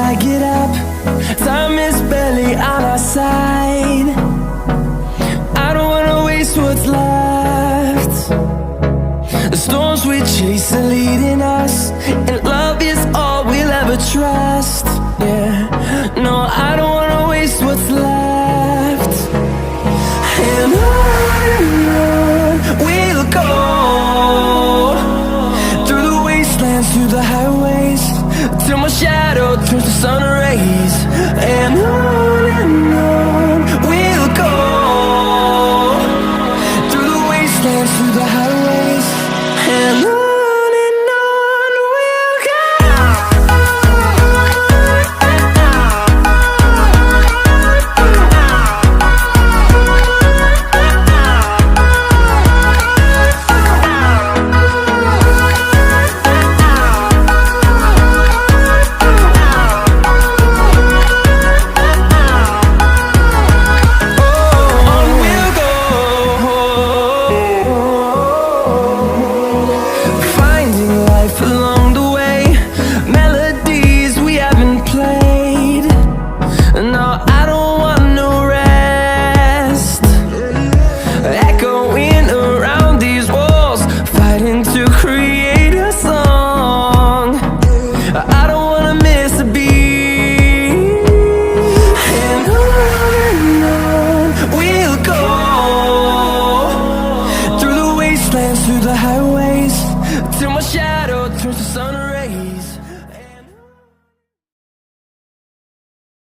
I get up, time is barely on our side. I don't wanna waste what's left. The storms we chase are leading us, and love is all we'll ever trust. Yeah, no, I don't wanna waste what's left. And on we'll go, through the wastelands, through the highways, till my shadow turns to sun rays. And on we'll go, through the wastelands, through the highways, and on we'll go. Along the way, melodies we haven't played. No, I don't want no rest. Echoing around these walls, fighting to create a song. I don't wanna miss a beat. And on we'll go, through the wastelands, through the highways, till my shadow turns to sun.